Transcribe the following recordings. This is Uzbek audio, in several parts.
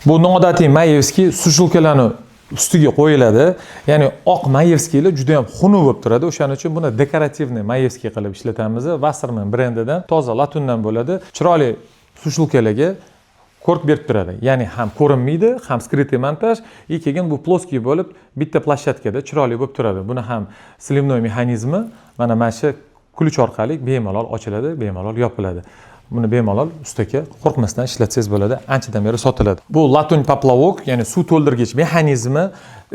Bu noodatiy Mayevskiy sushilkalarni ustiga qo'yiladi. Ya'ni oq Mayevskiylar juda ham xunuk bo'lib turadi. O'shaning uchun buni dekorativniy Mayevskiy qilib ishlatamiz. Wasserman brendidan toza latundan bo'ladi. Chiroyli sushilkalarga kork berib turadi. Ya'ni ham ko'rinmaydi, ham skrytniy montaj, keyin bu ploskiy bo'lib bitta plashatkada chiroyli bo'lib turadi. Buni ham slimnoy mexanizmi mana shu ключ orqali bemalol ochiladi, bemalol yopiladi. Buni bemalol ustaga qo'rqmasdan ishlatsangiz bo'ladi. Anchadan beri sotiladi. Bu latun poplavok, ya'ni suv to'ldirgich mexanizmi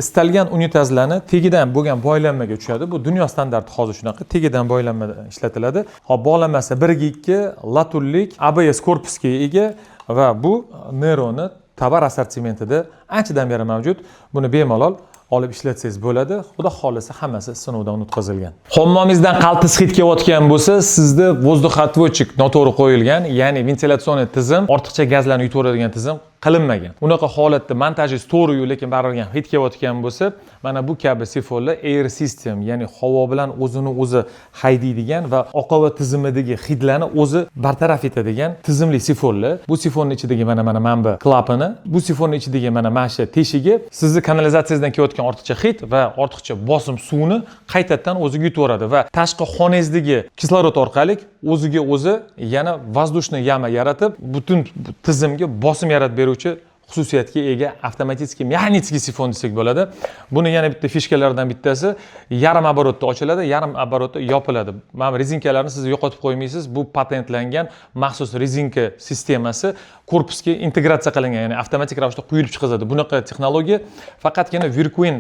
istalgan unitazlarni tegidan bo'lgan boylanmaga tushadi. Bu dunyo standarti hozir shunaqa, tegidan boylanma ishlatiladi. Hop, bog'lanmasi 1/2 latunlik ABS korpusga ega va bu Neroni tovar assortimentida anchadan beri mavjud. Buni bemalol olib ishlatsangiz bo'ladi. Xudo xolisa hammasi sinovdan o'tkazilgan. Hammomizdan qaltis hid kelayotgan bo'lsa, sizda воздухоотводчик noto'g'ri qo'yilgan, ya'ni ventilyatsiyon tizim, ortiqcha gazlarni yutaveradigan tizim qilinmagan. Unaqa holatda montajingiz to'g'ri-yu, lekin baribir hid kelayotgan bo'lsa, mana bu kabi sifonlar air system, ya'ni havo bilan o'zini o'zi haydaydigan va oqova tizimidagi hidlarni o'zi bartaraf etadigan tizimli sifonlar. Bu sifonning ichidagi mana manba klapani, bu sifonning ichidagi mana shu teshigi sizni kanalizatsiyangizdan kelayotgan ortiqcha hid va ortiqcha bosim suvni qaytadan o'ziga yutaveradi va tashqi xonaningizdagi kislorod orqali o'ziga o'zi yana воздушный yama yaratib, butun tizimga bosim yaratib beruvchi xususiyatga ega avtomatik mexanический sifon desak bo'ladi. Buni yana bitta fishkalaridan bittasi yarim оборотda ochiladi, yarim оборотda yopiladi. Mana rezinkalarni siz yo'qotib qo'ymaysiz. Bu patentlangan maxsus rezinka sistemasi korpusga integratsiya qilingan, ya'ni avtomatik ravishda quyilib chiqadi. Bunaqa texnologiya faqatgina Virqueen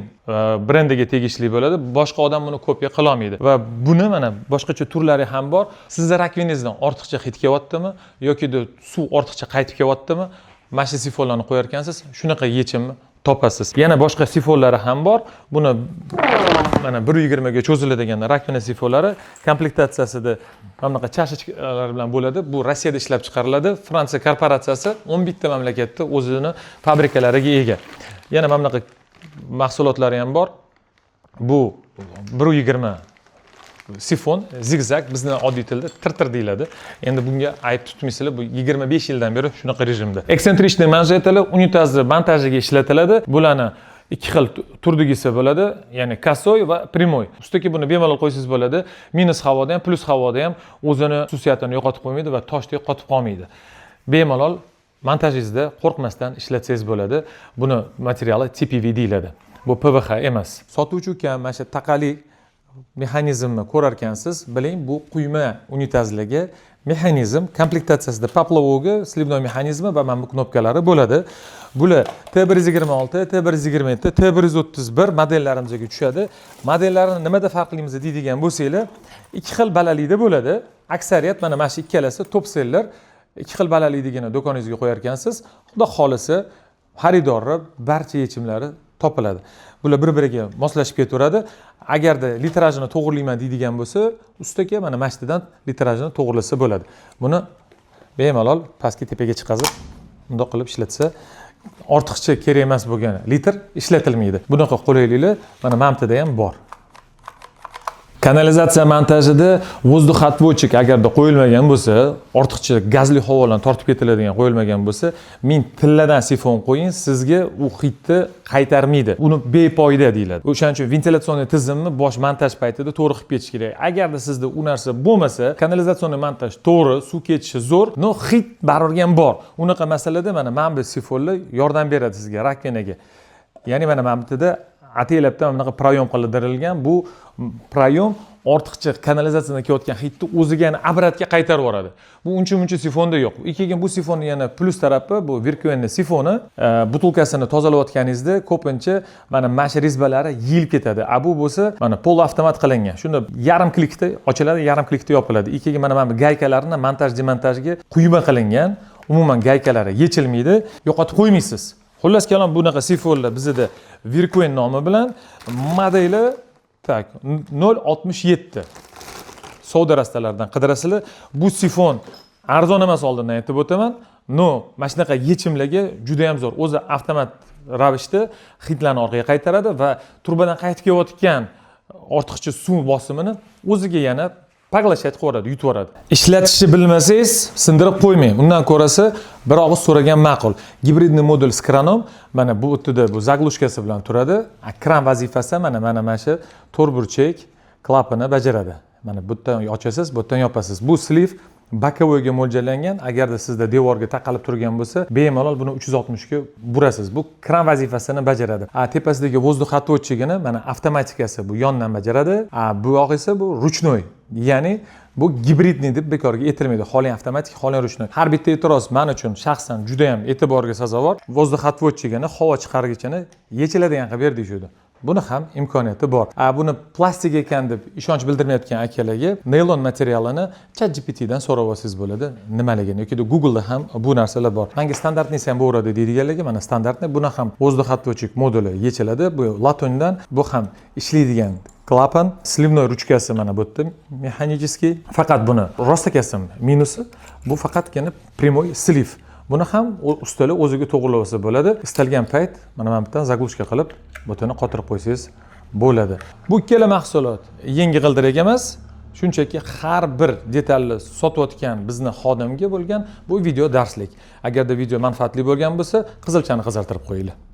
brendiga tegishli bo'ladi. Boshqa odam buni kopiya qila olmaydi. Va buni mana boshqacha turlari ham bor. Sizning rakviningizdan ortiqcha hid kelyaptimi yoki suv ortiqcha qaytib kelyaptimi? Mana shu sifonlarni qo'yar ekansiz, shunaqa yechimni topasiz. Yana boshqa sifonlari ham bor. Buni mana 120 ga cho'ziladigan rakvina sifonlari komplektatsiyasida mana bunaqa chashachkalar bilan bo'ladi. Bu Rossiyada ishlab chiqariladi. Fransiya korporatsiyasi 11 ta mamlakatda o'zini fabrikalariga ega. Yana mana bunaqa mahsulotlari ham bor. Bu 120 sifon, zigzag, bizning oddiy tilda tir deyiladi. Endi bunga ayb tutmaysizlar, bu 25 yildan beri shunaqa rejimda. Eksentrichniy manjetlar unitazni montajiga ishlatiladi. Bularni ikki xil turdagisi bo'ladi, ya'ni kosoy va primoy. Ustiga buni bemalol qo'ysangiz bo'ladi. Minus havoda ham, plus havoda ham o'zini xususiyatini yo'qotib qo'ymaydi va toshdek qotib qolmaydi. Bemalol montajingizda qo'rqmasdan ishlatsangiz bo'ladi. Buni materiali TPV deyiladi. Bu PVH emas. Sotuvchi ukam mana shu taqali mexanizmni ko'rar ekansiz, biling bu quyma unitazlarga mexanizm komplektatsiyasida poplovogi, slivnoy mexanizmi va mana bu knopkalari bo'ladi. Bular T126, T127, T131 modellarimizga tushadi. Modellarini nimada farqlaymiz deydigan bo'lsanglar, ikki xil balalikda bo'ladi. Aksariyat mana shu ikkalasi top seller, ikki xil balalikdagina do'koningizga qo'yar ekansiz. Xudo xolisa xaridorlar barcha yechimlari topiladi. Bular bir-biriga moslashib ketaveradi. Agarda litrajini to'g'rilayman deydigan bo'lsa, ustiga mana mashtadan litrajini to'g'rilasa bo'ladi. Buni bemalol pastga tepaga chiqazib, bundoq qilib ishlatsa, ortiqcha kerak emas bo'lgan litr ishlatilmaydi. Bunaqa qulayliklar mana Mamtada ham bor. Kanalizatsiya montajida воздухоотводчик agarda qo'yilmagan bo'lsa, ortiqcha gazli havolarni tortib ketiladigan qo'yilmagan bo'lsa, 1000 tilladan sifon qo'ying, sizga u hidni qaytarmaydi. Uni befoyda deyiladi. O'shaning uchun ventilyatsiyon tizimini bosh montaj paytida to'g'ri qilib ketish kerak. Agarda sizda u narsa bo'lmasa, kanalizatsiyon montaj to'g'ri, suv ketishi zo'r, no hid baribir ham bor. Unaqa masalada mana bu sifonlar yordam beradi sizga rakvinaga. Ya'ni mana Mamtada ataylabdan bunaqa proyom qildirilgan. Bu proyom ortiqcha kanalizatsiyadan kelayotgan hidni o'ziga yana obratga qaytarib yuboradi. Bu uncha sifonda yo'q. Keyin bu sifonning yana plus tarafi bu Virqueenning sifoni, butilkasini tozalayotganingizda ko'pincha mana shu rezbalari yeyilib ketadi. Bu bo'lsa mana pol avtomat qilingan. Shunda yarim klikda ochiladi, yarim klikda yopiladi. Keyin mana bu gaykalarini montaj demontajga quyma qilingan. Umuman gaykalari yechilmaydi, yo'qotib qo'ymaysiz. Xullas kalom bunaqa sifonlar bizda Virqueen nomi bilan modeli tak 067. Savdo rastalardan qidirasizlar. Bu sifon arzon emas, oldindan aytib o'taman. Mana shunaqa yechimlarga juda ham zo'r. O'zi avtomat ravishda hidlarni orqaga qaytaradi va turbadan qaytib kelayotgan ortiqcha suv bosimini o'ziga yana poglashать qilib yutib yuboradi. Ishlatishni bilmasangiz, sindirib qo'ymang. Undan ko'rasi bir og'iz so'ragan ma'qul. Gibridniy model Scranom mana bu o'tida bu zaglushkasi bilan turadi. Kran vazifasi mana shu to'rtburchak klapani bajaradi. Mana bu yerdan ochasiz, bu yerdan yopasiz. Bu sleeve bokovoyga mo'ljallangan. Agarda sizda devorga taqalib turgan bo'lsa, bemalol buni 360 ga burasiz. Bu kran vazifasini bajaradi. Tepasidagi воздухотводчигini mana avtomatikasi bu yondan bajaradi. Bu yoq esa bu ruchnoy. Ya'ni bu gibridniy deb bekorga aytilmaydi. Xoling avtomatik, xoling ruchnoy. Har bitta e'tiroz men uchun shaxsan juda ham e'tiborga sazovor. Воздухотводчигini, havo chiqargichini yechiladigan qilib berdik shudi. Buni ham imkoniyati bor. Buni plastik ekan deb ishonch bildirmayotgan akalarga naylon materialini ChatGPT dan so'rab olsangiz bo'ladi. Nimaligini yoki Google da ham bu narsalar bor. Menga standartnisi ham bo'ladi deydiganlarga mana standartni buni ham воздухотводчик moduli yechiladi. Bu latondan, bu ham ishlaydigan klapan, slivnoy ruchkasi mana bu yerda mexanikiy. Faqat buni rostakasam minusi bu faqatgina primoy sliv. Buni ham ustali o'ziga to'g'rilab olsa bo'ladi. Istalgan payt mana bundan zaglushka qilib, butini qotirib qo'ysangiz bo'ladi. Bu ikkala mahsulot yangi g'ildirak emas, shunchaki har bir detalni sotayotgan bizni xodimga bo'lgan bu video darslik. Agarda video manfaatli bo'lgan bo'lsa, qizilchani qizartirib qo'yinglar.